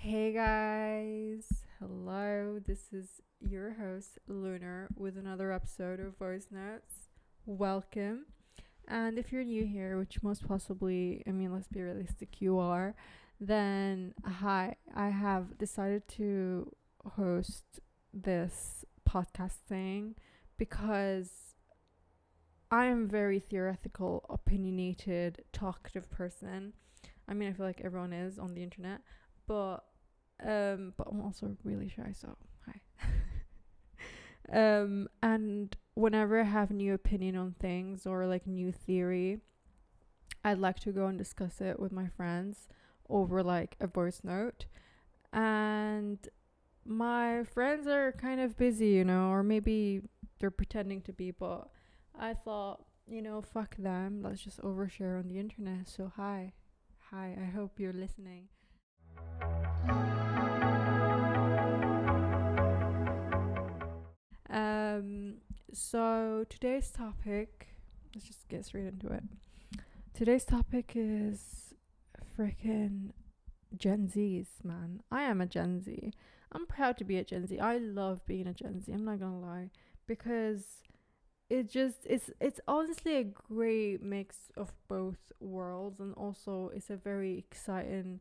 Hey guys, hello. This is your host Lunar with another episode of Voice Notes. Welcome. And if you're new here, which most possibly, let's be realistic, you are, then hi. I have decided to host this podcast thing because I am a very theoretical, opinionated, talkative person. I feel like everyone is on the internet, but but I'm also really shy, so hi. And whenever I have new opinion on things or like new theory, I'd like to go and discuss it with my friends over like a voice note. And my friends are kind of busy, or maybe they're pretending to be, but I thought, fuck them. Let's just overshare on the internet. So hi. Hi, I hope you're listening. Um, so today's topic, let's just get straight into it. Today's topic is freaking Gen Zs, man. I am a Gen Z. I'm proud to be a Gen Z. I love being a Gen Z. I'm not gonna lie, because it's honestly a great mix of both worlds, and also it's a very exciting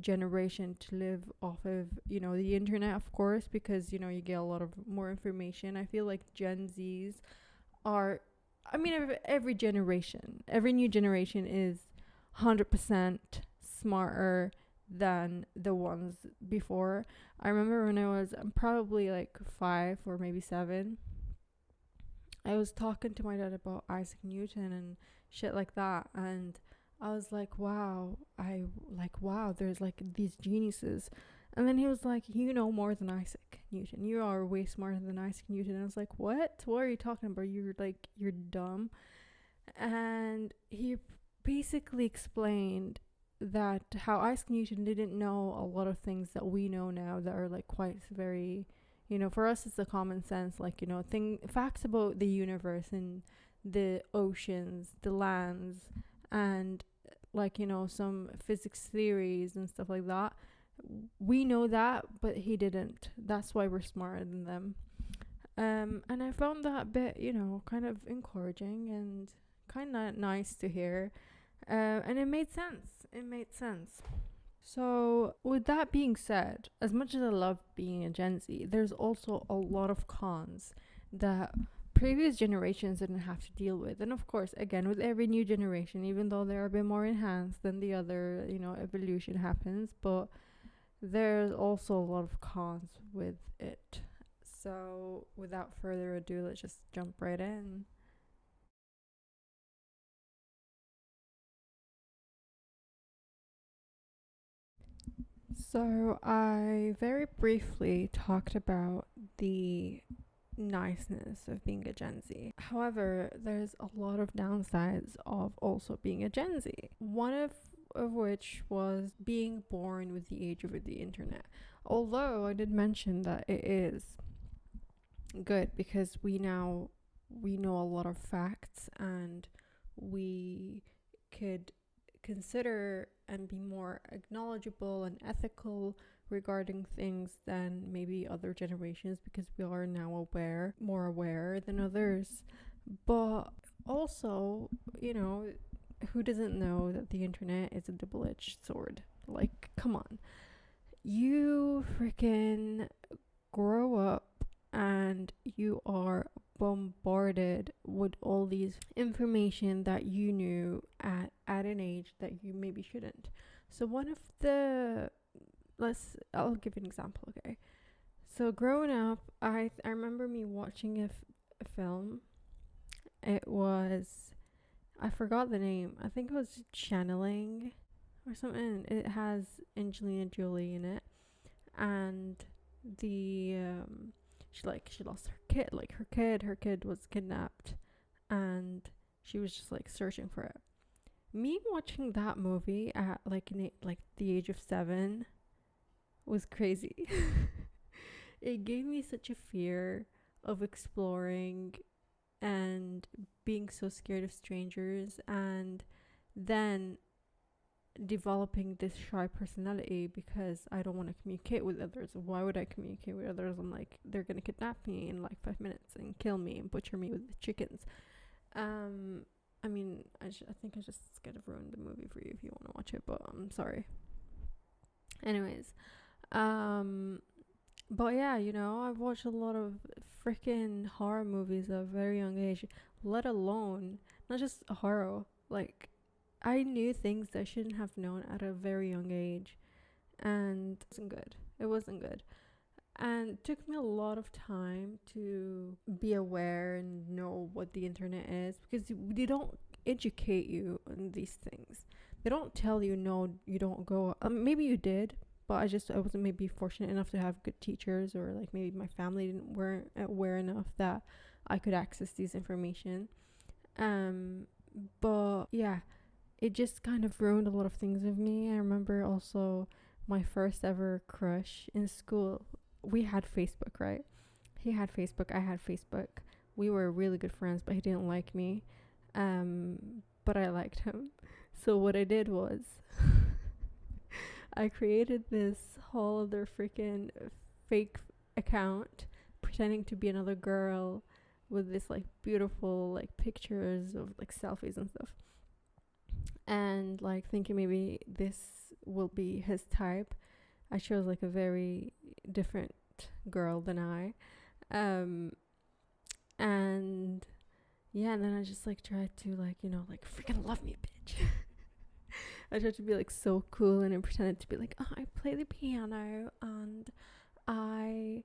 generation to live off of, the internet, of course, because you get a lot of more information. I feel like Gen Z's are, every generation, every new generation is 100% smarter than the ones before. I remember when I was probably like 5 or maybe 7, I was talking to my dad about Isaac Newton and shit like that, and I was like, wow, there's like these geniuses. And then he was like, you know more than Isaac Newton. You are way smarter than Isaac Newton. And I was like, what? What are you talking about? You're dumb. And he basically explained that how Isaac Newton didn't know a lot of things that we know now that are like quite very, for us it's the common sense, like, facts about the universe and the oceans, the lands, and like, some physics theories and stuff like that. We know that, but he didn't. That's why we're smarter than them. And I found that a bit, kind of encouraging and kind of nice to hear. And it made sense. It made sense. So, with that being said, as much as I love being a Gen Z, there's also a lot of cons that previous generations didn't have to deal with. And of course, again, with every new generation, even though they're a bit more enhanced than the other, evolution happens, but there's also a lot of cons with it. So, without further ado, let's just jump right in. So, I very briefly talked about the niceness of being a Gen Z. However, there's a lot of downsides of also being a Gen Z. One of which was being born with the age of the internet. Although I did mention that it is good because we know a lot of facts, and we could consider and be more acknowledgeable and ethical regarding things than maybe other generations, because we are now more aware than others. But also, who doesn't know that the internet is a double-edged sword? Like, come on. You freaking grow up and you are bombarded with all these information that you knew at an age that you maybe shouldn't. So one of the I'll give an example, okay? So growing up, I remember me watching a film. It was, I forgot the name. I think it was Channeling or something. It has Angelina Jolie in it, and the she lost her kid. Like her kid was kidnapped, and she was just like searching for it. Me watching that movie at like the age of 7 was crazy. It gave me such a fear of exploring and being so scared of strangers, and then developing this shy personality because I don't want to communicate with others. Why would I communicate with others? I'm like, they're gonna kidnap me in like 5 minutes and kill me and butcher me with the chickens. I mean, I think I just kind of ruined the movie for you if you want to watch it, but I'm sorry. Anyways, but yeah, you know, I've watched a lot of freaking horror movies at a very young age, let alone not just horror. Like, I knew things that I shouldn't have known at a very young age, and it wasn't good. It wasn't good. And it took me a lot of time to be aware and know what the internet is, because they don't educate you on these things. They don't tell you, no, you don't go. Maybe you did, but I wasn't maybe fortunate enough to have good teachers, or like maybe my family weren't aware enough that I could access these information. But yeah, it just kind of ruined a lot of things with me. I remember also my first ever crush in school. We had Facebook, right? He had Facebook, I had Facebook. We were really good friends, but he didn't like me. But I liked him. So what I did was I created this whole other freaking fake account pretending to be another girl with this like beautiful like pictures of like selfies and stuff. And like thinking maybe this will be his type. I chose like a very different girl than I. And yeah, and then I just like tried to like, you know, like freaking love me, bitch. I tried to be like so cool, and I pretended to be like, oh, I play the piano and I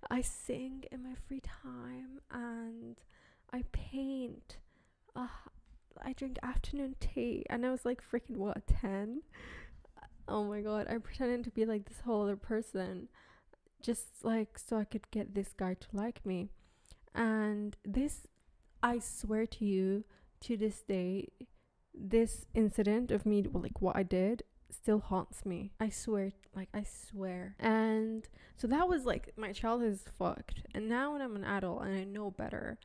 I sing in my free time and I paint. I drink afternoon tea. And I was like freaking what, 10? Oh my god, I pretended to be like this whole other person just like so I could get this guy to like me. And this, I swear to you, to this day, this incident of me, like what I did, still haunts me. I swear, like I swear. And so that was like, my childhood is fucked. And now when I'm an adult and I know better,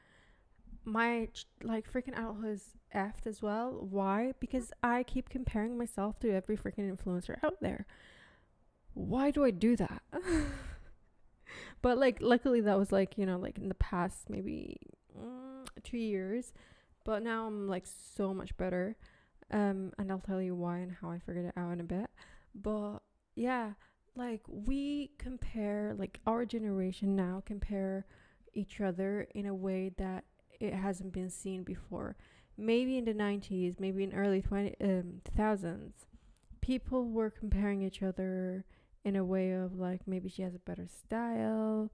my like freaking adulthood is effed as well. Why? Because I keep comparing myself to every freaking influencer out there. Why do I do that? But like luckily that was like, you know, like in the past maybe 2 years, but now I'm like so much better. And I'll tell you why and how I figured it out in a bit. But yeah, like we compare, like our generation now compare each other in a way that it hasn't been seen before. Maybe in the 90s, maybe in early 2000s, people were comparing each other in a way of like, maybe she has a better style,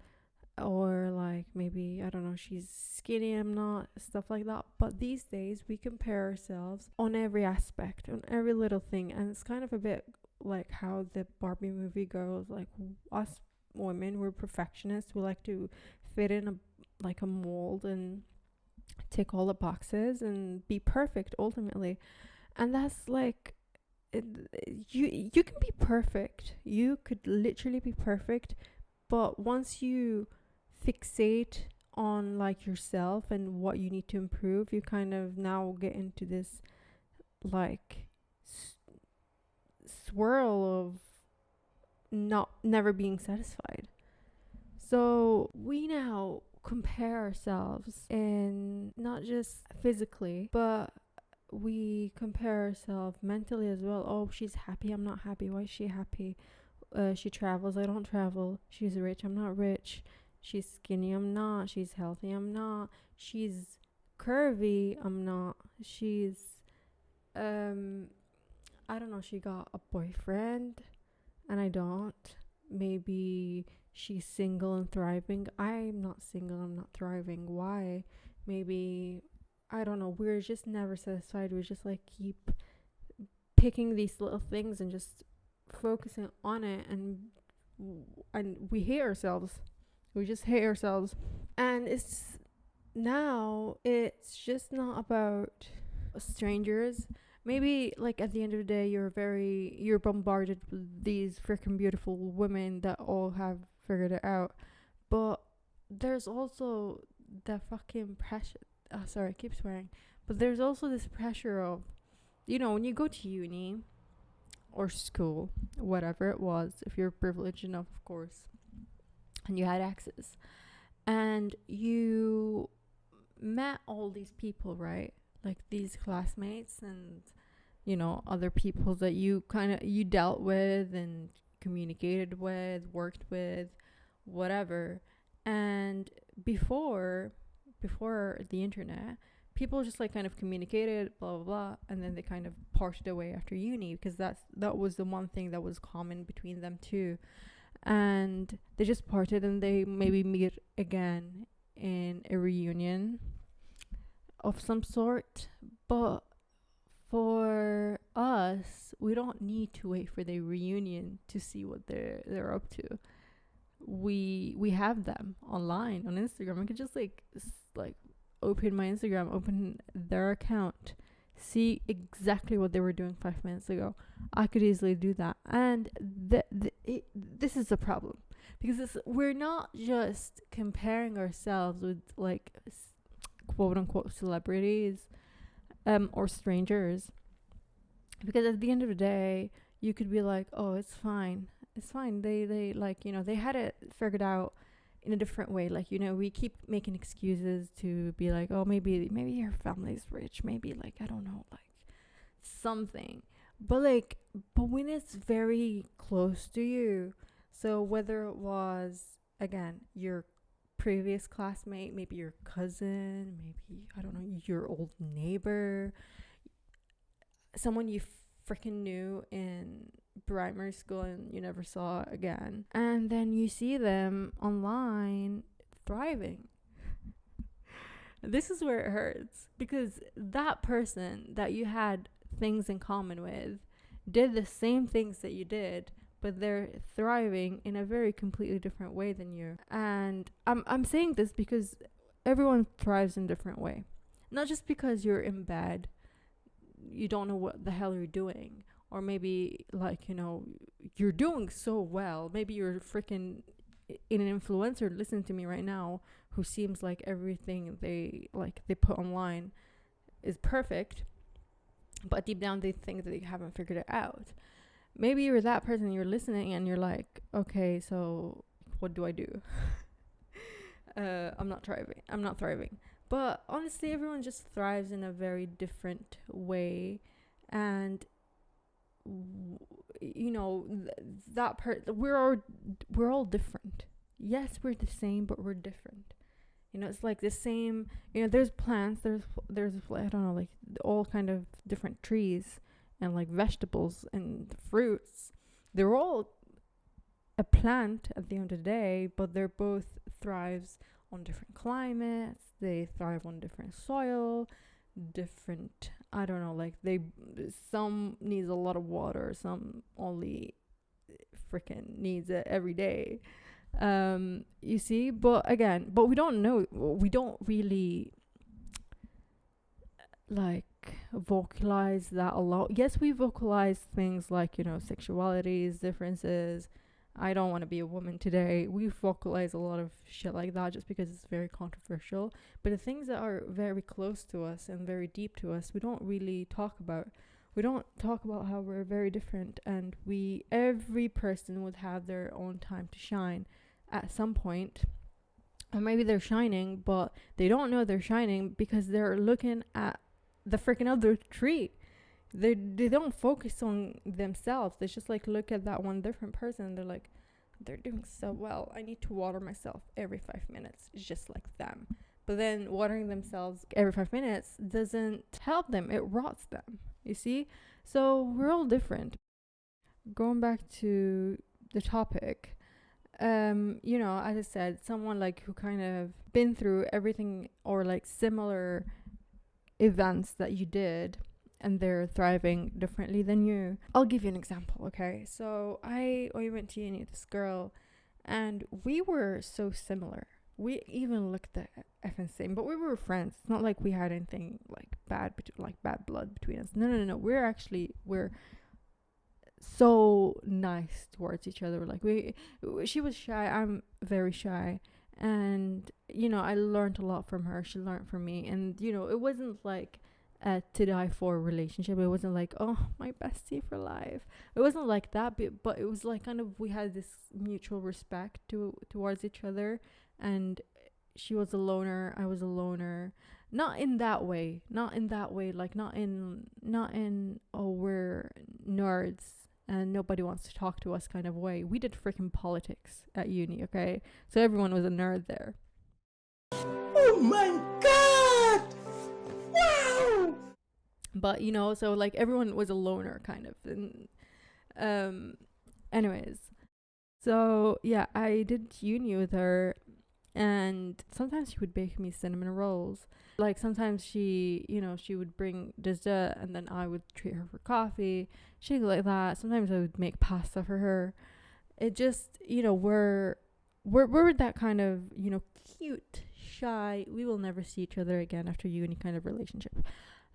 or like maybe, I don't know, she's skinny, I'm not, stuff like that. But these days we compare ourselves on every aspect, on every little thing, and it's kind of a bit like how the Barbie movie goes. Like, us women, we're perfectionists. We like to fit in a mold and tick all the boxes and be perfect ultimately. And that's like, you can be perfect, you could literally be perfect, but once you fixate on like yourself and what you need to improve, you kind of now get into this like swirl of never being satisfied. So we now compare ourselves, in not just physically, but we compare ourselves mentally as well. Oh, she's happy, I'm not happy. Why is she happy? She travels, I don't travel. She's rich, I'm not rich. She's skinny, I'm not. She's healthy, I'm not. She's curvy, I'm not. She's I don't know, she got a boyfriend and I don't. Maybe she's single and thriving. I'm not single, I'm not thriving. Why? Maybe, I don't know, we're just never satisfied. We just like keep picking these little things and just focusing on it, and we hate ourselves. We just hate ourselves. And it's just not about strangers. Maybe like at the end of the day, you're bombarded with these freaking beautiful women that all have figured it out, but there's also the fucking pressure. Oh, sorry, I keep swearing. But there's also this pressure of when you go to uni or school, whatever it was, if you're privileged enough, of course, and you had access, and you met all these people, right? Like these classmates and other people that you dealt with and communicated with, worked with, whatever. And before the internet, people just kind of communicated, blah blah blah, and then they kind of parted away after uni, because that was the one thing that was common between them too. And they just parted, and they maybe meet again in a reunion of some sort. But for us, we don't need to wait for the reunion to see what they're up to. We have them online on Instagram. I could just open my Instagram, open their account, see exactly what they were doing 5 minutes ago. I could easily do that. And this is a problem, because we're not just comparing ourselves with quote unquote celebrities or strangers, because at the end of the day, you could be like, oh, it's fine, they they had it figured out in a different way. We keep making excuses to be like, oh, maybe your family's rich, maybe I don't know, something. But when it's very close to you, so whether it was, again, your previous classmate, maybe your cousin, maybe, I don't know, your old neighbor, someone you freaking knew in primary school and you never saw again, and then you see them online thriving. This is where it hurts, because that person that you had things in common with did the same things that you did, but they're thriving in a very completely different way than you. And I'm saying this because everyone thrives in a different way. Not just because you're in bed, you don't know what the hell you're doing, or maybe you're doing so well. Maybe you're freaking in an influencer listening to me right now who seems like everything they put online is perfect, but deep down they think that they haven't figured it out. Maybe you're that person, you're listening and you're like, okay, so what do I do? I'm not thriving. But honestly, everyone just thrives in a very different way. And we're all different. Yes, we're the same, but we're different. It's like the same. There's plants. There's I don't know, all kind of different trees and vegetables and fruits. They're all a plant at the end of the day, but they're both thrives on different climates. They thrive on different soil, different, I don't know, some needs a lot of water, some only freaking needs it every day. You see, but we don't really vocalize that a lot. Yes, we vocalize things sexualities, differences. I don't want to be a woman today. We vocalize a lot of shit like that just because it's very controversial. But the things that are very close to us and very deep to us, we don't really talk about. We don't talk about how we're very different, and every person would have their own time to shine at some point. Or maybe they're shining, but they don't know they're shining because they're looking at the freaking other tree. They don't focus on themselves. They just look at that one different person and they're like, they're doing so well, I need to water myself every 5 minutes just like them. But then watering themselves every 5 minutes doesn't help them, it rots them, you see. So we're all different. Going back to the topic, as I said, someone who kind of been through everything or similar events that you did, and they're thriving differently than you. I'll give you an example, okay? So I went to uni with this girl, and we were so similar. We even looked the effing same, but we were friends. It's not like we had anything bad blood between us. No. We're so nice towards each other. She was shy, I'm very shy, and I learned a lot from her, she learned from me. And it wasn't to die for relationship. It wasn't like, oh, my bestie for life. It wasn't like that, but it was like kind of, we had this mutual respect towards each other, and she was a loner, I was a loner. Not in that way, like not in oh, we're nerds and nobody wants to talk to us kind of way. We did freaking politics at uni, okay? So everyone was a nerd there. Oh my god! Wow! But you know, so like everyone was a loner kind of. And anyways, so yeah, I did uni with her, and sometimes she would bake me cinnamon rolls. Like sometimes she, you know, she would bring dessert and then I would treat her for coffee, shit like that. Sometimes I would make pasta for her. It just, you know, we're that kind of, you know, cute, shy, we will never see each other again after uni kind of relationship.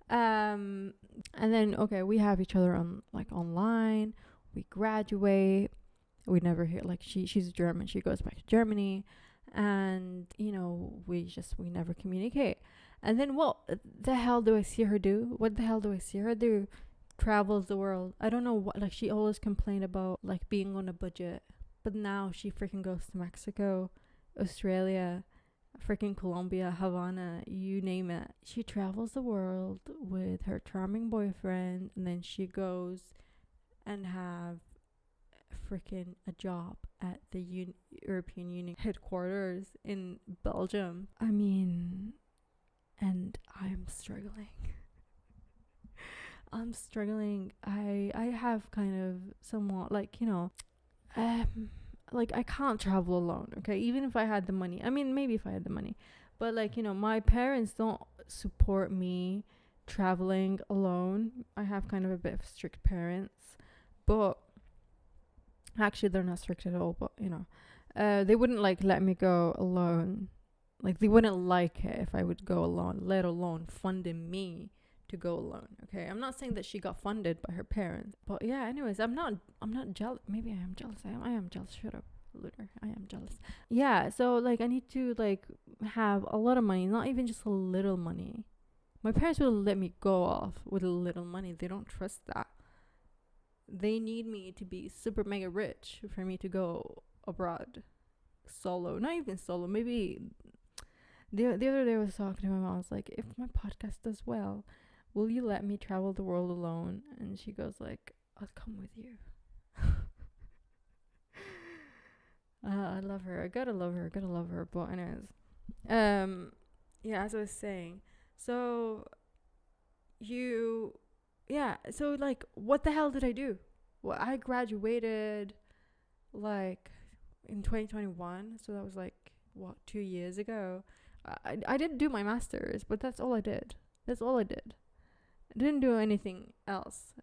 And then okay, we have each other on like online, we graduate, we never hear, like she's German, she goes back to Germany, and you know, we never communicate. And then what the hell do I see her do? What the hell do I see her do? Travels the world. I don't know what, like she always complained about like being on a budget, but now she freaking goes to Mexico, Australia, freaking Colombia, Havana, you name it. She travels the world with her charming boyfriend, and then she goes and have freaking a job at the European Union headquarters in Belgium. I mean, and I'm struggling. I have kind of somewhat like, you know, like I can't travel alone, okay? Even if I had the money. I mean, maybe if I had the money. But like, you know, my parents don't support me traveling alone. I have kind of a bit of strict parents. But actually they're not strict at all, but you know, they wouldn't like let me go alone. Like they wouldn't like it if I would go alone, let alone funding me to go alone. Okay, I'm not saying that she got funded by her parents, but yeah, anyways, I'm not jealous. Maybe I am jealous. I am jealous. Shut up, Lunar. I am jealous. Yeah, so like I need to like have a lot of money, not even just a little money. My parents will let me go off with a little money. They don't trust that. They need me to be super mega rich for me to go abroad solo. Not even solo, maybe the other day I was talking to my mom. I was like, if my podcast does well, will you let me travel the world alone? And she goes like, I'll come with you. I love her. I gotta love her. But anyways, yeah, as I was saying, so so like, what the hell did I do? Well, I graduated like in 2021, so that was like what, 2 years ago. I didn't do my master's, but that's all I did. I didn't do anything else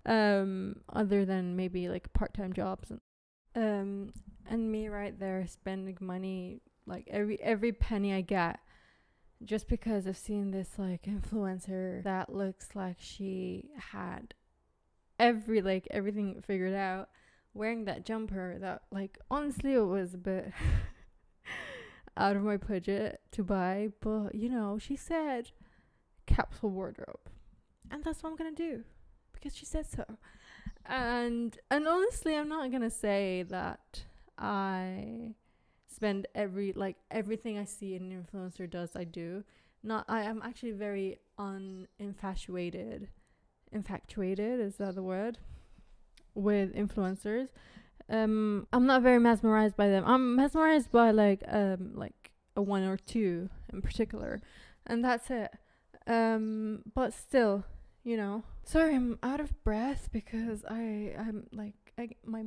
other than maybe like part-time jobs, and me right there spending money, like every penny I get, just because I've seen this like influencer that looks like she had everything figured out, wearing that jumper that like honestly it was a bit out of my budget to buy, but you know, she said capsule wardrobe, and that's what I'm gonna do because she said so. And honestly, I'm not gonna say that I spend everything I see an influencer does, I do. Not, I am actually very infatuated, is that the word, with influencers. I'm not very mesmerized by them. I'm mesmerized by like a one or two in particular, and that's it. But still, you know. Sorry, I'm out of breath because I'm like, my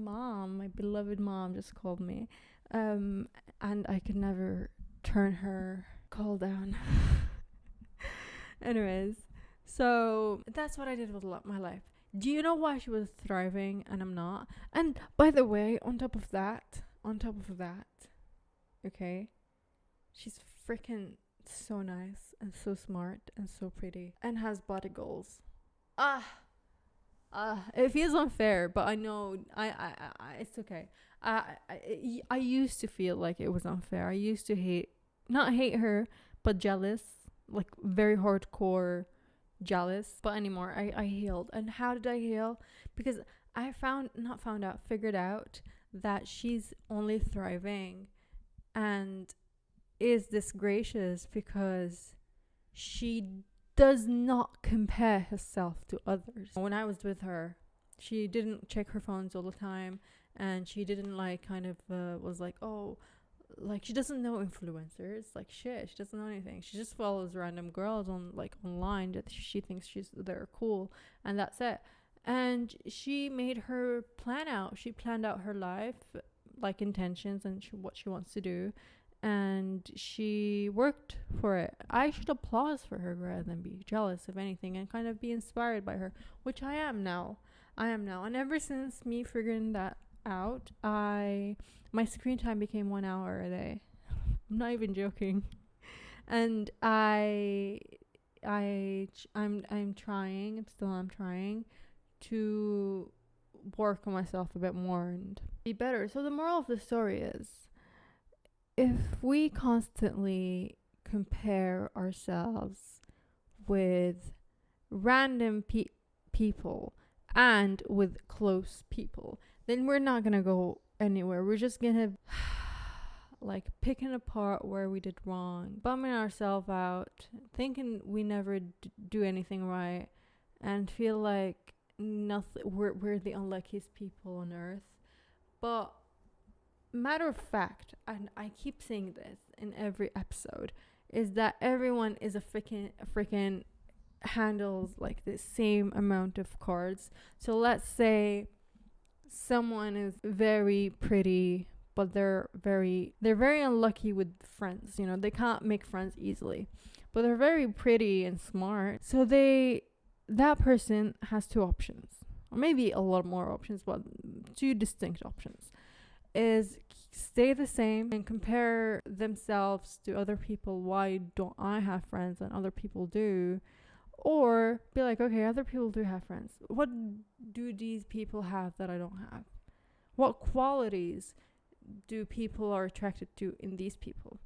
beloved mom just called me, and I could never turn her call down. Anyways, so that's what I did with my life. Do you know why she was thriving and I'm not? And by the way, on top of that, okay, she's freaking so nice and so smart and so pretty and has body goals. It feels unfair, but I know I it's okay. I used to feel like it was unfair. I used to not hate her, but jealous like very hardcore jealous. But anymore, I healed. And how did I heal? Because I figured out that she's only thriving and is this gracious because she does not compare herself to others. When I was with her, she didn't check her phones all the time, and she didn't like kind of was like, oh, like she doesn't know influencers, like shit, she doesn't know anything. She just follows random girls on like online that she thinks they're cool, and that's it. And she made her plan out. She planned out her life, like intentions and what she wants to do, and she worked for it. I should applaud for her rather than be jealous of anything, and kind of be inspired by her, which I am now. And ever since me figuring that out, my screen time became 1 hour a day. I'm not even joking. And I'm trying to work on myself a bit more and be better. So the moral of the story is, if we constantly compare ourselves with random people and with close people, then we're not gonna go anywhere. We're just gonna like picking apart where we did wrong, bumming ourselves out, thinking we never do anything right, and feel like nothing. We're the unluckiest people on earth. But matter of fact, and I keep saying this in every episode, is that everyone is a freaking handles like the same amount of cards. So let's say someone is very pretty, but they're very unlucky with friends. You know, they can't make friends easily, but they're very pretty and smart. So that person has two options, or maybe a lot more options, but two distinct options. Is stay the same and compare themselves to other people. Why don't I have friends and other people do? Or be like, okay, other people do have friends. What do these people have that I don't have? What qualities do people are attracted to in these people?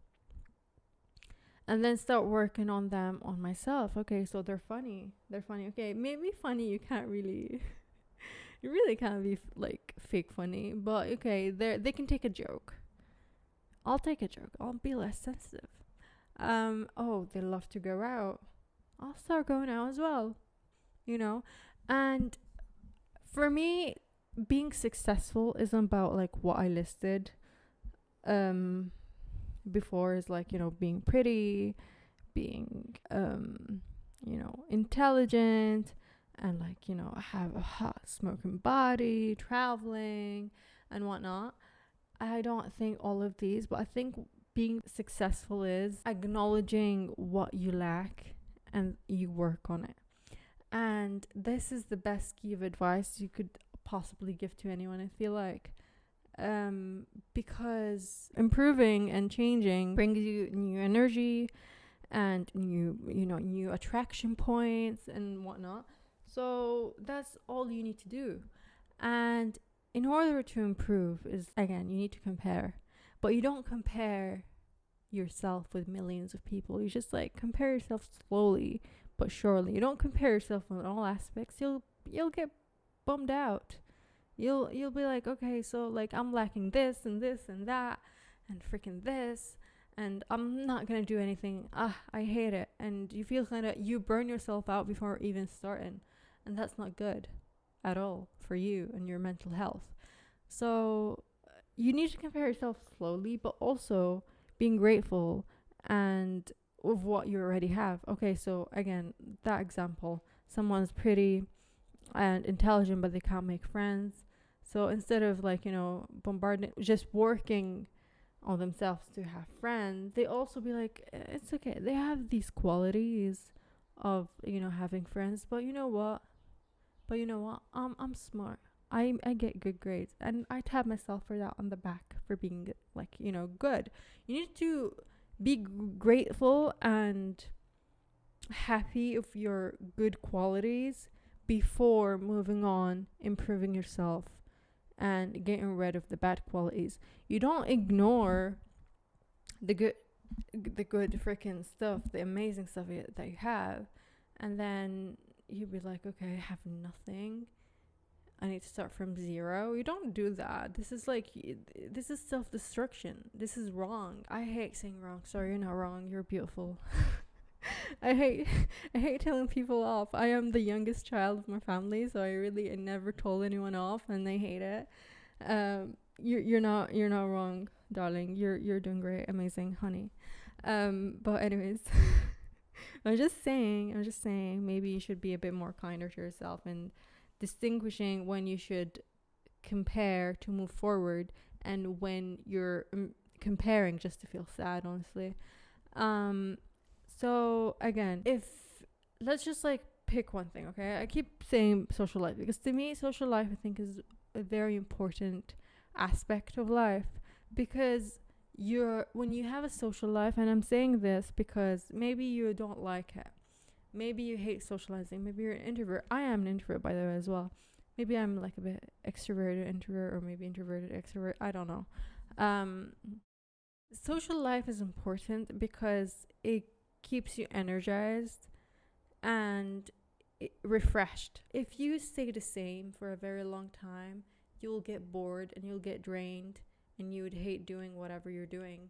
And then start working on them on myself. Okay, so they're funny. Okay, maybe funny you can't really you really can't be like fake funny, but okay, they can take a joke. I'll take a joke. I'll be less sensitive. Oh, they love to go out. I'll start going out as well. You know? And for me, being successful isn't about like what I listed before, is like, you know, being pretty, being you know, intelligent, and like, you know, have a hot smoking body, traveling and whatnot. I don't think all of these, but I think being successful is acknowledging what you lack and you work on it. And this is the best key of advice you could possibly give to anyone, I feel like. Because improving and changing brings you new energy and new attraction points and whatnot. So that's all you need to do. And in order to improve is, again, you need to compare. But you don't compare yourself with millions of people. You just like compare yourself slowly but surely. You don't compare yourself in all aspects. You'll get bummed out. You'll be like, okay, so like I'm lacking this and this and that and freaking this, and I'm not gonna do anything. I hate it. And you feel you burn yourself out before even starting. And that's not good at all for you and your mental health. So you need to compare yourself slowly, but also being grateful and of what you already have. Okay, so again, that example, someone's pretty and intelligent, but they can't make friends. So instead of like, you know, bombarding, just working on themselves to have friends, they also be like, it's okay. They have these qualities of, you know, having friends, but you know what? I'm smart. I get good grades, and I tap myself for that on the back for being like, you know, good. You need to be grateful and happy of your good qualities before moving on, improving yourself and getting rid of the bad qualities. You don't ignore the good the good freaking stuff, the amazing stuff that you have, and then you'd be like, okay, I have nothing. I need to start from zero. You don't do that. This is like, this is self-destruction. This is wrong. I hate saying wrong. Sorry, you're not wrong. You're beautiful. I hate telling people off. I am the youngest child of my family, so I never told anyone off, and they hate it. You're not wrong, darling. You're doing great, amazing, honey. But anyways, I'm just saying, maybe you should be a bit more kinder to yourself and distinguishing when you should compare to move forward and when you're comparing just to feel sad, honestly. So again, let's just like pick one thing, okay? I keep saying social life because to me, social life I think is a very important aspect of life, because when you have a social life, and I'm saying this because maybe you don't like it, maybe you hate socializing, maybe you're an introvert. I am an introvert, by the way, as well. Maybe I'm like a bit extroverted introvert, or maybe introverted extrovert, I don't know. Social life is important because it keeps you energized and refreshed. If you stay the same for a very long time, you'll get bored and you'll get drained, and you would hate doing whatever you're doing.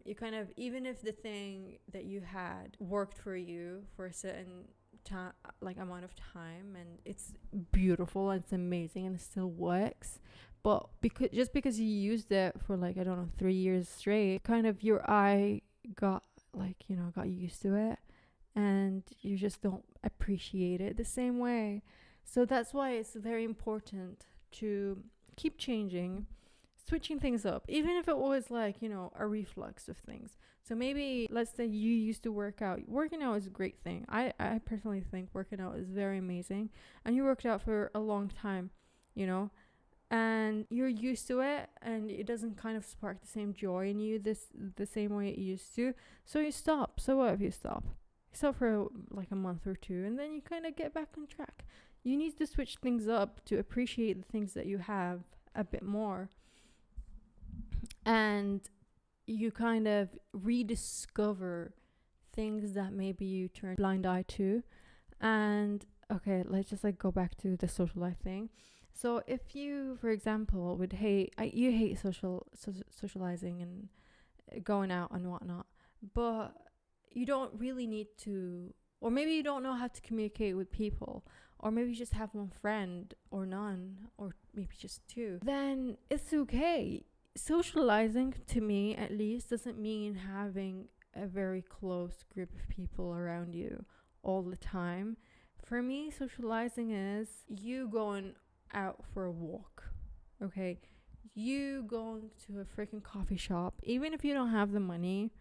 You kind of, even if the thing that you had worked for you for a certain time, like amount of time, and it's beautiful and it's amazing and it still works, but because you used it for like, I don't know, 3 years straight, kind of your eye got used to it, and you just don't appreciate it the same way. So that's why it's very important to keep changing, switching things up, even if it was like, a reflux of things. So maybe let's say you used to work out. Working out is a great thing. I personally think working out is very amazing, and you worked out for a long time, and you're used to it, and it doesn't kind of spark the same joy in you the same way it used to. So you stop. So what if you stop? You stop for like a month or two, and then you kind of get back on track. You need to switch things up to appreciate the things that you have a bit more, and you kind of rediscover things that maybe you turned blind eye to. And okay, let's just like go back to the social life thing. So if you, for example, you hate socializing and going out and whatnot, but you don't really need to, or maybe you don't know how to communicate with people, or maybe you just have one friend or none, or maybe just two, then it's okay. Socializing, to me at least, doesn't mean having a very close group of people around you all the time. For me, socializing is you going out for a walk, okay? You going to a freaking coffee shop, even if you don't have the money,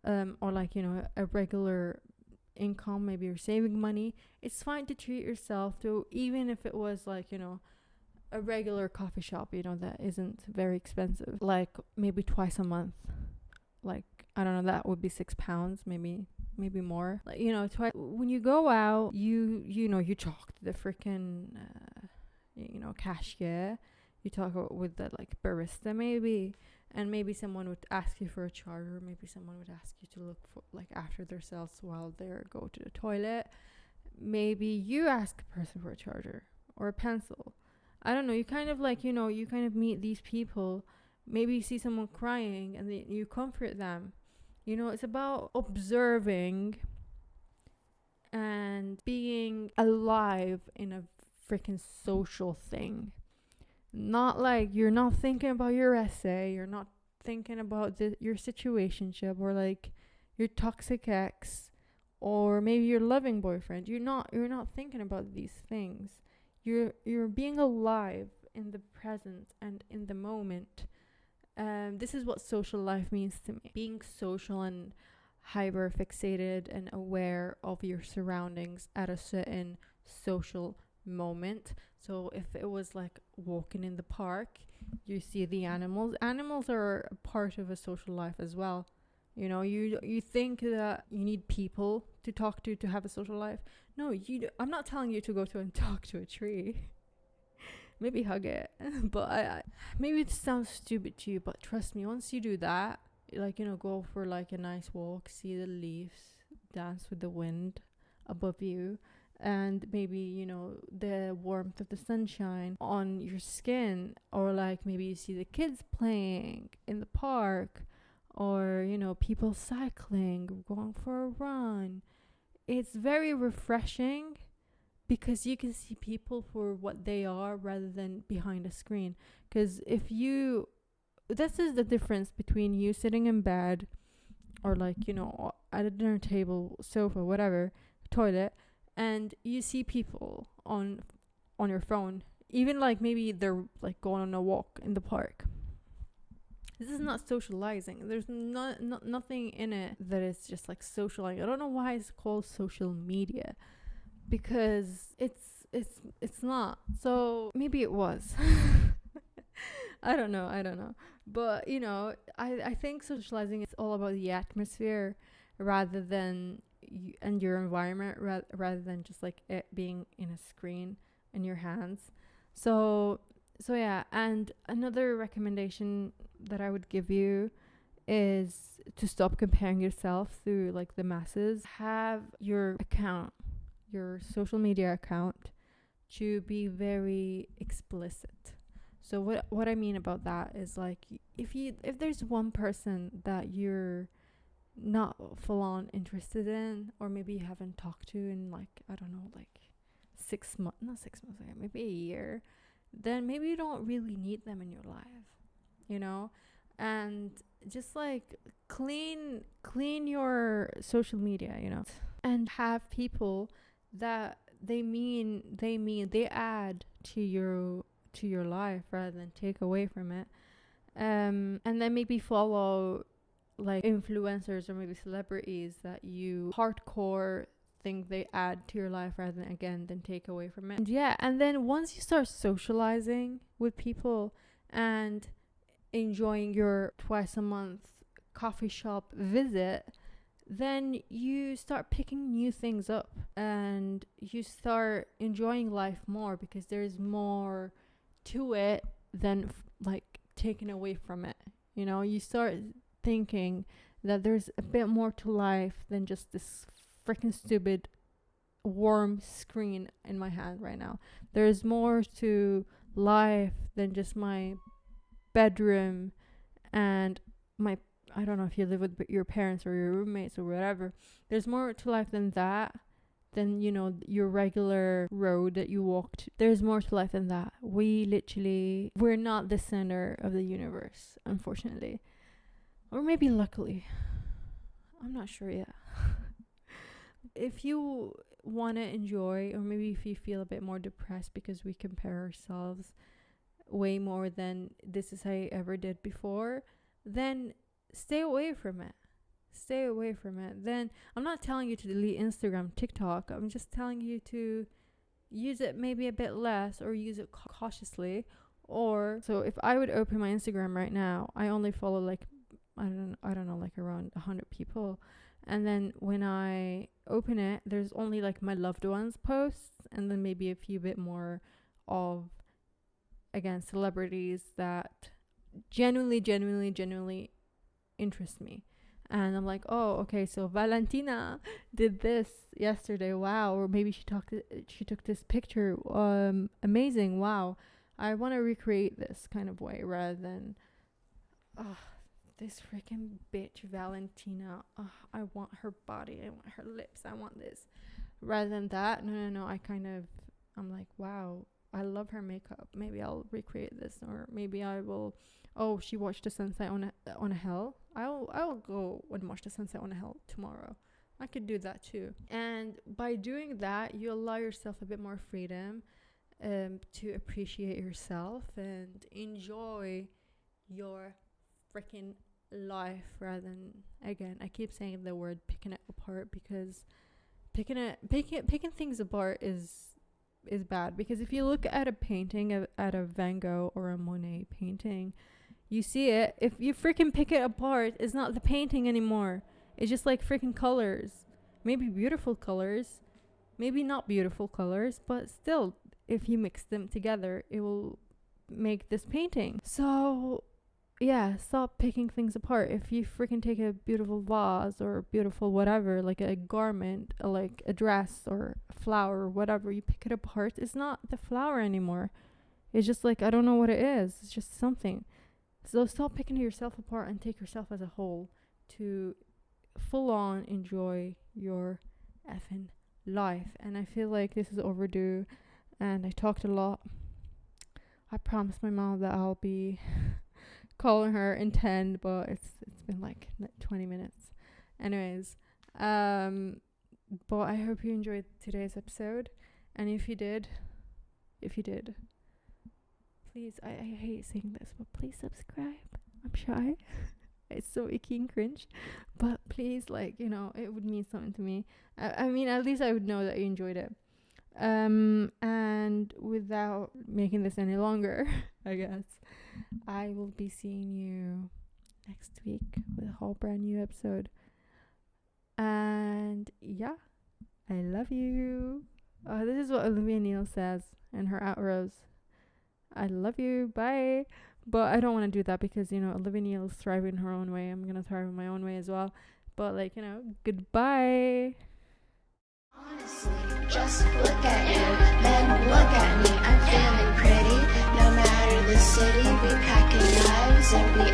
or like, a regular income, maybe you're saving money. It's fine to treat yourself to, even if it was like, a regular coffee shop, that isn't very expensive, like maybe twice a month. Like, I don't know, that would be £6, maybe more. Like, twice. When you go out, you talk to the freaking cashier. You talk with the like barista maybe, and maybe someone would ask you for a charger. Maybe someone would ask you to look for like after themselves while they go to the toilet. Maybe you ask a person for a charger or a pencil. I don't know. You kind of like, you kind of meet these people. Maybe you see someone crying and you comfort them. It's about observing and being alive in a freaking social thing. Not like you're not thinking about your essay, you're not thinking about your situationship, or like your toxic ex, or maybe your loving boyfriend. You're not thinking about these things. You're being alive in the present and in the moment. This is what social life means to me. Being social and hyper fixated and aware of your surroundings at a certain social moment. So if it was like walking in the park, you see the animals. Animals are a part of a social life as well. You think that you need people to talk to have a social life. No, I'm not telling you to go to and talk to a tree. Maybe hug it. But maybe it sounds stupid to you, but trust me, once you do that, like, go for like a nice walk, see the leaves dance with the wind above you, and maybe, the warmth of the sunshine on your skin, or like maybe you see the kids playing in the park, or, people cycling, going for a run. It's very refreshing because you can see people for what they are rather than behind a screen. Because this is the difference between you sitting in bed or like, at a dinner table, sofa, whatever, toilet, and you see people on your phone, even like maybe they're like going on a walk in the park. This is not socializing. There's nothing in it that is just like socializing. I don't know why it's called social media, because it's not. So maybe it was. I don't know. But I think socializing is all about the atmosphere rather than and your environment, rather than just like it being in a screen in your hands. So yeah. And another recommendation that I would give you is to stop comparing yourself through like the masses. Have your social media account, to be very explicit. So what I mean about that is, like, if there's one person that you're not full on interested in, or maybe you haven't talked to in like, I don't know, like 6 months, not 6 months, okay, maybe a year, then maybe you don't really need them in your life, and just like clean your social media, and have people that they add to your life rather than take away from it. And then maybe follow like influencers or maybe celebrities that you hardcore think they add to your life rather than take away from it. And yeah, and then once you start socializing with people and enjoying your twice a month coffee shop visit, then you start picking new things up and you start enjoying life more, because there's more to it than like taken away from it. You start thinking that there's a bit more to life than just this freaking stupid warm screen in my hand right now. There's more to life than just my bedroom and my, I don't know if you live with your parents or your roommates or whatever. There's more to life than that, than, your regular road that you walked. There's more to life than that. We're not the center of the universe, unfortunately. Or maybe luckily. I'm not sure yet. If you want to enjoy, or maybe if you feel a bit more depressed because we compare ourselves way more than this is how I ever did before, then stay away from it. Then I'm not telling you to delete Instagram, TikTok. I'm just telling you to use it maybe a bit less, or use it cautiously. Or so if I would open my Instagram right now, I only follow like I don't know, like around 100 people. And then when I open it, there's only like my loved ones posts, and then maybe a few bit more of, again, celebrities that genuinely interest me. And I'm like, oh, okay, so Valentina did this yesterday, wow. Or maybe she took this picture, amazing, wow. I want to recreate this kind of way, rather than this freaking bitch Valentina, I want her body, I want her lips, I want this. Rather than that, no, I'm like, wow, I love her makeup, maybe I'll recreate this. Or maybe I will, oh, she watched the sunset on a hill, I'll go and watch the sunset on a hill tomorrow. I could do that too. And by doing that, you allow yourself a bit more freedom to appreciate yourself and enjoy your freaking life, rather than, again, I keep saying the word picking it apart, because picking things apart is bad. Because if you look at a painting at a Van Gogh or a Monet painting, you see it. If you freaking pick it apart, it's not the painting anymore. It's just like freaking colors. Maybe beautiful colors, maybe not beautiful colors, but still, if you mix them together, it will make this painting. So yeah, stop picking things apart. If you freaking take a beautiful vase or beautiful whatever, like a garment, like a dress or a flower or whatever, you pick it apart, it's not the flower anymore. It's just like, I don't know what it is. It's just something. So stop picking yourself apart and take yourself as a whole to full on enjoy your effing life. And I feel like this is overdue, and I talked a lot. I promised my mom that I'll be calling her in 10, but it's been like 20 minutes. Anyways, but I hope you enjoyed today's episode, and if you did, please, I hate saying this, but please subscribe. I'm shy. It's so icky and cringe, but please, like, you know, it would mean something to me. I mean, at least I would know that you enjoyed it. And without making this any longer, I guess I will be seeing you next week with a whole brand new episode. And yeah, I love you. This is what Olivia Neal says in her outros. I love you, bye. But I don't want to do that because, you know, Olivia Neal is thriving in her own way. I'm gonna thrive in my own way as well. But, like, you know, goodbye. Honestly, just look at you, then look at me. I'm feeling pretty. No matter the city, we packing knives and we